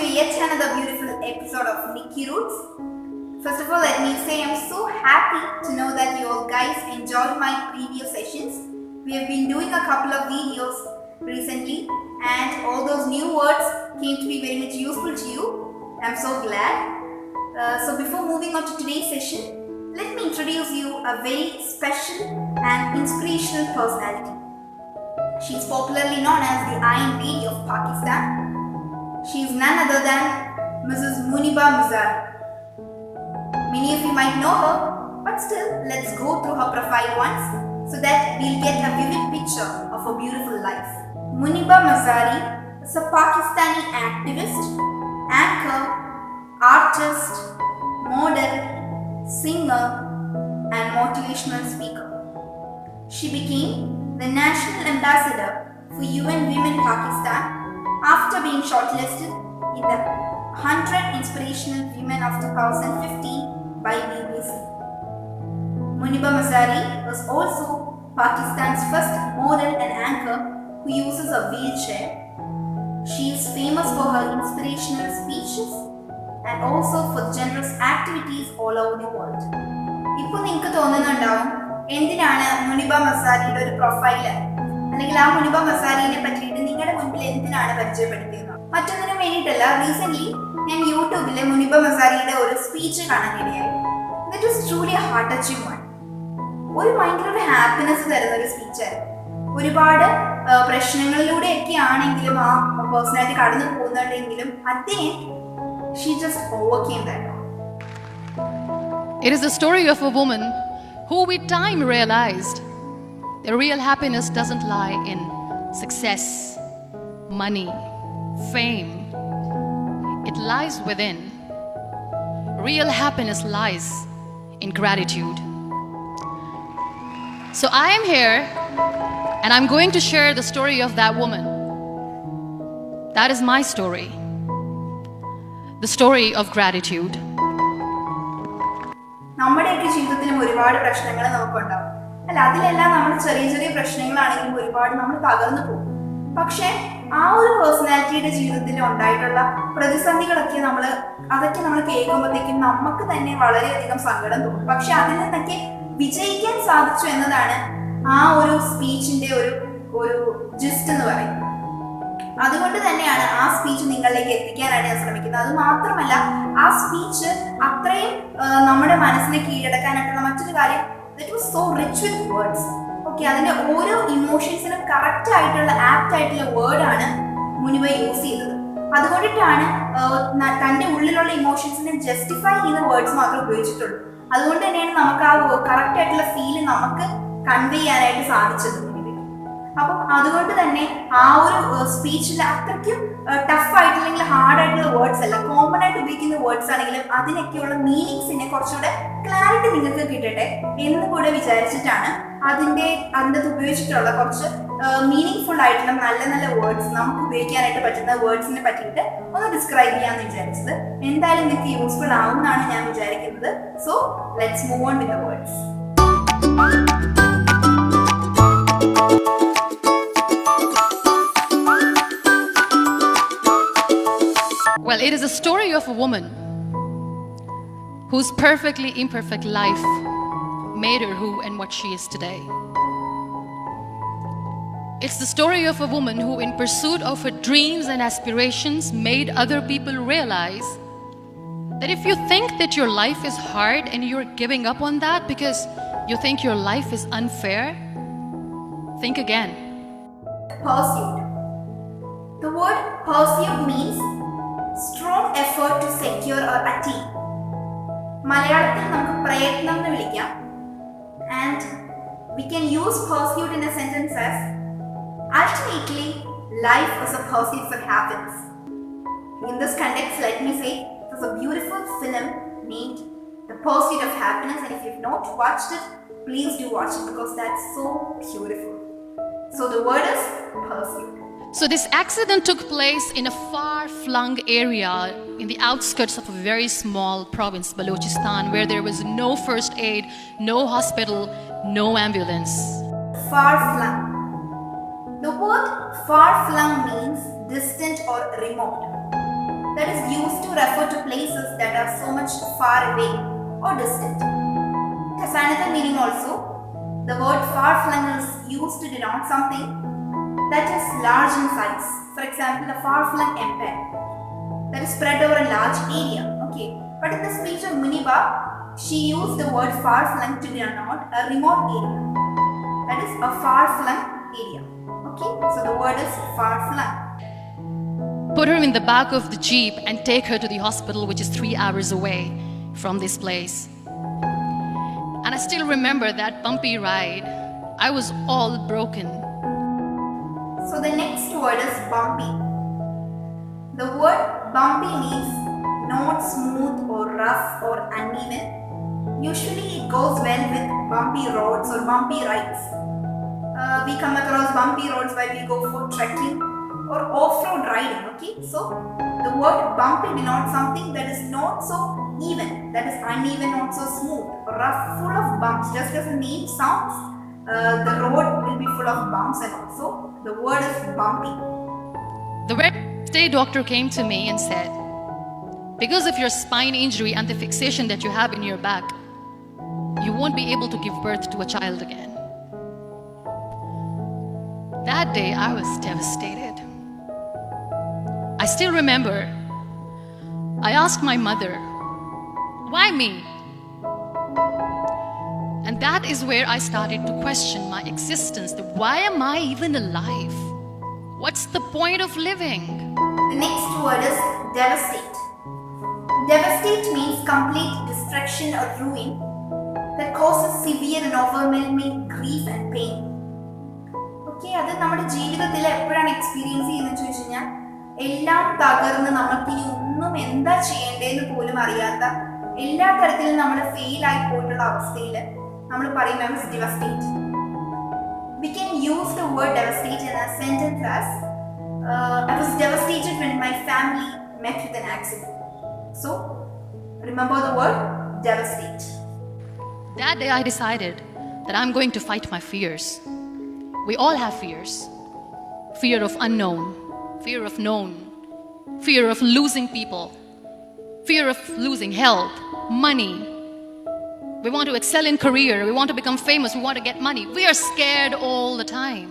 to yet another beautiful episode of Nikki Roots. First of all, let me say I'm so happy to know that you all guys enjoyed my previous sessions. We have been doing a couple of videos recently and all those new words came to be very much useful to you. I'm so glad. So before moving on to today's session, let me introduce you a very special and inspirational personality. She is popularly known as the Iron Lady of Pakistan. She is none other than Mrs. Muniba Muzari. Many of you might know her, but still, let's go through her profile once so that we'll get a vivid picture of her beautiful life. Muniba Muzari is a Pakistani activist, anchor, artist, model, singer, and motivational speaker. She became the National Ambassador for UN Women Pakistan after being shortlisted in the 100 Inspirational Women of 2015 by BBC. Muniba Muzari was also Pakistan's first model and anchor who uses a wheelchair. She is famous for her inspirational speeches and also for generous activities all over the world. ഇപ്പോൾ നിങ്ങൾക്ക് തോന്നുന്നുണ്ടാവും എന്തിനാണ് മുനിബ മസാരിയുടെ ഒരു profile അല്ലെങ്കിൽ ആ മുനിബ മസാരിനെ പറ്റിയിട്ട് നിങ്ങളുടെ മുൻപിൽ എന്തിനാണ് പരിചയപ്പെടുത്തിയത്? മറ്റൊന്നിനും വേണ്ടിയിട്ടല്ല. റീസെന്റ് ഞാൻ യൂട്യൂബിലെ മുനിബ മസാരിയുടെ ഒരു സ്പീച്ച് കാണാനിടയായി. That was truly A heart touching one. ഒരു ഭയങ്കര ഒരു ഹാപ്പിനെസ് തരുന്ന ഒരു സ്പീച്ചായിരുന്നു. ഒരുപാട് പ്രശ്നങ്ങളിലൂടെയൊക്കെ ആണെങ്കിലും ആ പേഴ്സണാലിറ്റി കടന്നു പോകുന്നുണ്ടെങ്കിലും അദ്ദേഹം she just overcame that. It is the story of a woman who with time realized the real happiness doesn't lie in success, money, fame. It lies within. Real happiness lies in gratitude. So I am here and I'm going to share the story of that woman. That is my story. The story of gratitude. നമ്മുടെയൊക്കെ ജീവിതത്തിലും ഒരുപാട് പ്രശ്നങ്ങൾ നമുക്കുണ്ടാവും അല്ല, അതിലെല്ലാം നമ്മൾ ചെറിയ ചെറിയ പ്രശ്നങ്ങളാണെങ്കിലും ഒരുപാട് നമ്മൾ തകർന്നു പോകും. പക്ഷെ ആ ഒരു പേഴ്സണാലിറ്റിയുടെ ജീവിതത്തിൽ ഉണ്ടായിട്ടുള്ള പ്രതിസന്ധികളൊക്കെ അതൊക്കെ നമ്മൾ കേൾക്കുമ്പോഴത്തേക്കും നമുക്ക് തന്നെ വളരെയധികം സങ്കടം തോന്നും. പക്ഷെ അതിൽ നിന്നൊക്കെ വിജയിക്കാൻ സാധിച്ചു എന്നതാണ് ആ ഒരു സ്പീച്ചിന്റെ ഒരു ജിസ്റ്റ് എന്ന് പറയുന്നത്. അതുകൊണ്ട് തന്നെയാണ് ആ സ്പീച്ച് നിങ്ങളിലേക്ക് എത്തിക്കാനായിട്ട് ഞാൻ ശ്രമിക്കുന്നത്. അത് മാത്രമല്ല, ആ സ്പീച്ച് അത്രയും നമ്മുടെ മനസ്സിനെ കീഴടക്കാനായിട്ടുള്ള മറ്റൊരു കാര്യം, that was so rich with words. Okay, അതിന്റെ ഓരോ ഇമോഷൻസിനും കറക്റ്റ് ആയിട്ടുള്ള ആപ്റ്റ് ആയിട്ടുള്ള വേർഡാണ് മുനിബ യൂസ് ചെയ്തത്. അതുകൊണ്ടിട്ടാണ് തന്റെ ഉള്ളിലുള്ള ഇമോഷൻസിനെ ജസ്റ്റിഫൈ ചെയ്യുന്ന വേർഡ്സ് മാത്രമേ ഉപയോഗിച്ചിട്ടുള്ളൂ. അതുകൊണ്ട് തന്നെയാണ് നമുക്ക് ആ കറക്റ്റ് ആയിട്ടുള്ള ഫീല് നമുക്ക് കൺവേ ചെയ്യാനായിട്ട് സാധിച്ചത്. അപ്പം അതുകൊണ്ട് തന്നെ ആ ഒരു സ്പീച്ചിൽ അത്രയ്ക്കും ടഫ് ആയിട്ടില്ലെങ്കിൽ ഹാർഡ് ആയിട്ടുള്ള വേർഡ്സ് അല്ല, കോമൺ ആയിട്ട് ഉപയോഗിക്കുന്ന വേർഡ്സ് ആണെങ്കിലും അതിനൊക്കെയുള്ള മീനിങ്സിനെ കുറച്ചുകൂടെ ക്ലാരിറ്റി നിങ്ങൾക്ക് കിട്ടട്ടെ എന്ന് കൂടെ വിചാരിച്ചിട്ടാണ് അതിൻ്റെ ഉപയോഗിച്ചിട്ടുള്ള കുറച്ച് മീനിങ് ഫുൾ ആയിട്ടുള്ള നല്ല നല്ല വേർഡ്സ്, നമുക്ക് ഉപയോഗിക്കാനായിട്ട് പറ്റുന്ന വേർഡ്സിനെ പറ്റിയിട്ട് ഒന്ന് ഡിസ്ക്രൈബ് ചെയ്യാമെന്ന് വിചാരിച്ചത്. എന്തായാലും നിങ്ങൾക്ക് യൂസ്ഫുൾ ആവുമെന്നാണ് ഞാൻ വിചാരിക്കുന്നത്. So let's move on with the words. Well, it is a story of a woman whose perfectly imperfect life made her who and what she is today. It's the story of a woman who, in pursuit of her dreams and aspirations, made other people realize that if you think that your life is hard and you're giving up on that because you think your life is unfair, think again. Pursuit. The word pursuit means strong effort to secure or attain. മലയാളത്തിൽ നമുക്ക് പ്രയത്നം എന്ന് വിളിക്കാം. And we can use pursuit in a sentence as ultimately life is a pursuit for happiness. In this context, let me say there's a beautiful film named The Pursuit of Happiness, and if you've not watched it, please do watch it because that's so beautiful. So the word is pursuit. So this accident took place in a far-flung area in the outskirts of a very small province, Balochistan, where there was no first aid, no hospital, no ambulance. Far-flung. The word far-flung means distant or remote. That is used to refer to places that are so much far away or distant. It has another meaning also. The word far-flung is used to denote something that is large in size. For example, a far-flung empire that is spread over a large area. Okay, but in the speech of Muniba, she used the word far-flung to denote a remote area. That is a far-flung area. Okay, so the word is far-flung. Put her in the back of the jeep and take her to the hospital, which is 3 hours away from this place. And I still remember that bumpy ride. I was all broken. So the next word is bumpy. The word bumpy means not smooth or rough or uneven. Usually it goes well with bumpy roads or bumpy rides. We come across bumpy roads while we go for trekking or off-road riding. Okay, so the word bumpy denotes something that is not so even, that is uneven, not so smooth, rough, full of bumps. Just as the name sounds, the road will be full of bumps and also the word is bumpy. The next day doctor came to me and said, because of your spine injury and the fixation that you have in your back, you won't be able to give birth to a child again. That day I was devastated. I still remember, I asked my mother, why me? And that is where I started to question my existence. Why am I even alive? What's the point of living? The next word is devastate. Devastate means complete destruction or ruin that causes severe and overwhelming grief and pain. Okay, അത് നമ്മുടെ ജീവിതത്തിൽ എപ്പോഴാണ് experience ചെയ്യുന്നത് ചോദിച്ചു കഴിഞ്ഞാൽ എല്ലാം തകർന്ന് നമുക്ക് ഇനി ഒന്നും എന്താ ചെയ്യേണ്ടതെന്ന് പോലും അറിയാത്ത എല്ലാ തരത്തിലും നമ്മൾ ഫെയിൽ ആയി പോയിട്ടുള്ള അവസ്ഥയിൽ നമ്മൾ പറയുന്നത് devastate. We can use the word devastate in a sentence as I was devastated when my family met with an accident. So, remember the word devastate. That day I decided that I'm going to fight my fears. We all have fears. Fear of unknown, fear of known, fear of losing people, fear of losing health, money. We want to excel in career, we want to become famous, we want to get money. We are scared all the time.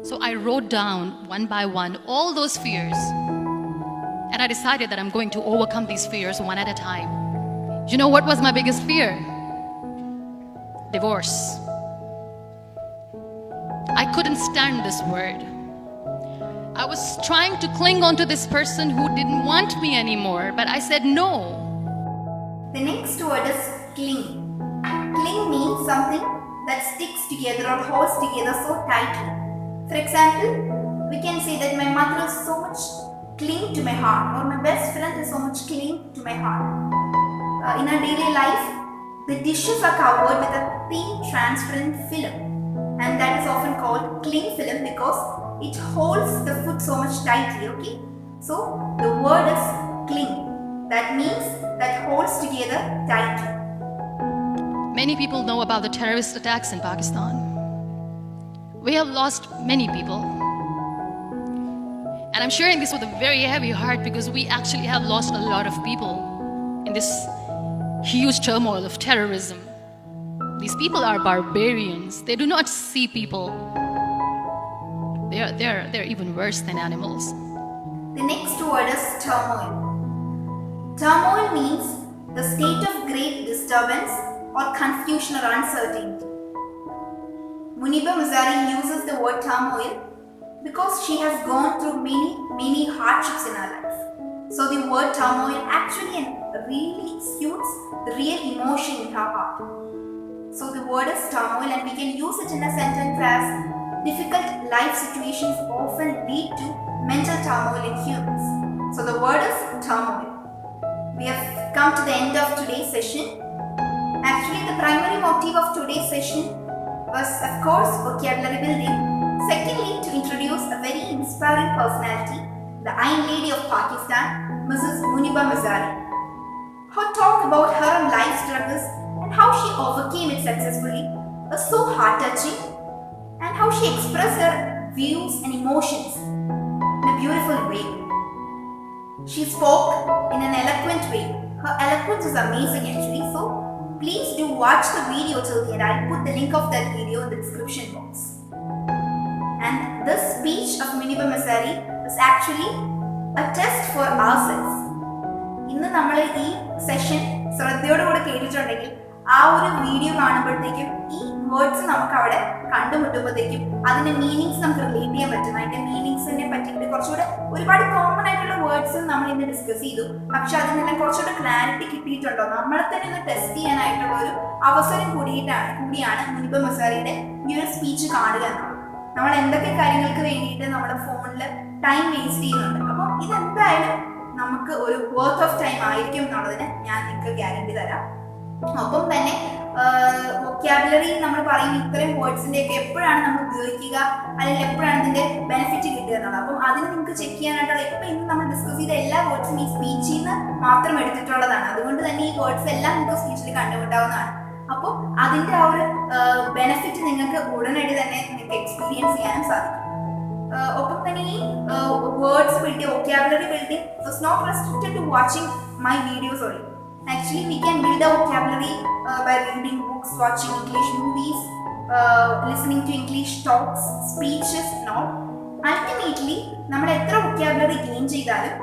So I wrote down one by one all those fears. And I decided that I'm going to overcome these fears one at a time. You know what was my biggest fear? Divorce. I couldn't stand this word. I was trying to cling on to this person who didn't want me anymore, but I said no. The next word is cling. Cling means something that sticks together or holds together so tightly. For example, we can say that my mother is so much cling to my heart, or my best friend is so much cling to my heart. In our daily life, the dishes are covered with a thin transparent film, and that is often called cling film because it holds the food so much tightly. Okay, so the word is cling. That means that holds together tightly. Many people know about the terrorist attacks in Pakistan. We have lost many people. And I'm sharing this with a very heavy heart because we actually have lost a lot of people in this huge turmoil of terrorism. These people are barbarians. They do not see people. They're even worse than animals. The next word is turmoil. Turmoil means the state of great disturbance or confusion or uncertainty. Muniba Mazari uses the word turmoil because she has gone through many hardships in her life. So the word turmoil actually really suits the real emotion in her heart. So the word is turmoil, and we can use it in a sentence as difficult life situations often lead to mental turmoil in humans. So the word is turmoil. We have come to the end of today's session. Actually, the primary motive of today's session was, of course, vocabulary building. Secondly, to introduce a very inspiring personality, the Iron Lady of Pakistan, Mrs. Muniba Mazari. Her talk about her own life struggles and how she overcame it successfully was so heart-touching, and how she expressed her views and emotions in a beautiful way. She spoke in an eloquent way. Her eloquence is amazing actually. So please do watch the video till the end. I'll put the link of that video in the description box. And this speech of Muniba Masari was actually a test for ourselves. ഇന്ന് നമ്മൾ ഈ session ശ്രദ്ധയോടുകൂടെ കേട്ടിട്ടുണ്ടെങ്കിൽ ആ ഒരു video കാണുമ്പോഴത്തേക്കും ഈ words നമുക്ക് അവിടെ കണ്ടുമുട്ടുമ്പോഴത്തേക്കും അതിന്റെ meanings നമുക്ക് റിലേറ്റ് ചെയ്യാൻ പറ്റും. അതിന്റെ മീനിങ്സിനെ പറ്റിയിട്ട് കുറച്ചുകൂടെ ഒരുപാട് കോമൺ ആയിട്ടുള്ള വേർഡ്സ് നമ്മൾ ഇന്ന് ഡിസ്കസ് ചെയ്തു. പക്ഷെ അതിനെല്ലാം കുറച്ചുകൂടെ ക്ലാരിറ്റി കിട്ടിയിട്ടുണ്ടോ നമ്മളെ തന്നെ ഒന്ന് ടെസ്റ്റ് ചെയ്യാനായിട്ടുള്ള ഒരു അവസരം കൂടിയാണ് മുനിബ മസാരിയുടെ ഈ ഒരു സ്പീച്ച് കാണുക എന്നുള്ളത്. നമ്മൾ എന്തൊക്കെ കാര്യങ്ങൾക്ക് വേണ്ടിയിട്ട് നമ്മുടെ ഫോണിൽ ടൈം വേസ്റ്റ് ചെയ്യുന്നുണ്ട്. അപ്പം ഇതെന്തായാലും നമുക്ക് ഒരു വർത്ത് ഓഫ് ടൈം ആയിരിക്കും എന്നുള്ളതിന് ഞാൻ നിങ്ങൾക്ക് ഗ്യാരണ്ടി തരാം. ഒപ്പം തന്നെ വൊക്കാബുലറി നമ്മൾ പറയും ഇത്രയും വേർഡ്സിന്റെ ഒക്കെ എപ്പോഴാണ് നമ്മൾ ഉപയോഗിക്കുക അല്ലെങ്കിൽ എപ്പോഴാണ് ഇതിന്റെ ബെനിഫിറ്റ് കിട്ടുക എന്നുള്ളത്. അപ്പം അതിന് നിങ്ങൾക്ക് ചെക്ക് ചെയ്യാനായിട്ടുള്ള ഇപ്പൊ ഇന്ന് നമ്മൾ ഡിസ്കസ് ചെയ്ത എല്ലാ വേർഡ്സും ഈ സ്പീച്ചിൽ നിന്ന് മാത്രം എടുത്തിട്ടുള്ളതാണ്. അതുകൊണ്ട് തന്നെ ഈ വേർഡ്സ് എല്ലാം നിങ്ങൾക്ക് സ്പീച്ചിൽ കണ്ടുമുട്ടാവുന്നതാണ്. അപ്പോൾ അതിന്റെ ആ ഒരു ബെനിഫിറ്റ് നിങ്ങൾക്ക് ഉടനടി തന്നെ നിങ്ങൾക്ക് എക്സ്പീരിയൻസ് ചെയ്യാനും സാധിക്കും. ഒപ്പം തന്നെ ഈ words building vocabulary building was not restricted to watching my videos only. Actually, we can build our vocabulary by reading books, watching English movies, listening to English talks, speeches, and all. Ultimately, നമ്മൾ എത്ര vocabulary gain ചെയ്താലും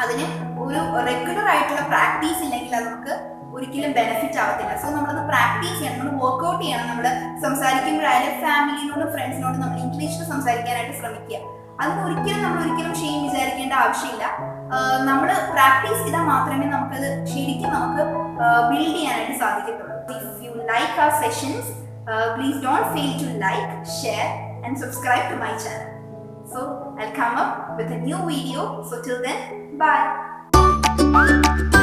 അതിന് ഒരു regular ആയിട്ടുള്ള practice ഇല്ലെങ്കിൽ അത് നമുക്ക് ഒരിക്കലും ബെനിഫിറ്റ് ആവത്തില്ല. സോ നമ്മളത് പ്രാക്ടീസ് ചെയ്യണം, നമ്മൾ വർക്ക്ഔട്ട് ചെയ്യണം. നമ്മൾ സംസാരിക്കുമ്പോഴായാലും ഫാമിലിനോടും ഫ്രണ്ട്സിനോടും നമ്മൾ ഇംഗ്ലീഷിൽ സംസാരിക്കാനായിട്ട് ശ്രമിക്കുക. അതിന് ഒരിക്കലും ഷെയിം വിചാരിക്കേണ്ട ആവശ്യമില്ല. നമ്മൾ പ്രാക്ടീസ് ചെയ്താൽ മാത്രമേ നമുക്കത് ശരിക്കും നമുക്ക് ബിൽഡ് ചെയ്യാനായിട്ട് സാധിക്കത്തുള്ളൂ. If you like our sessions, please don't fail to like, share and subscribe to my channel. So I'll come up with a new video. So till then, bye.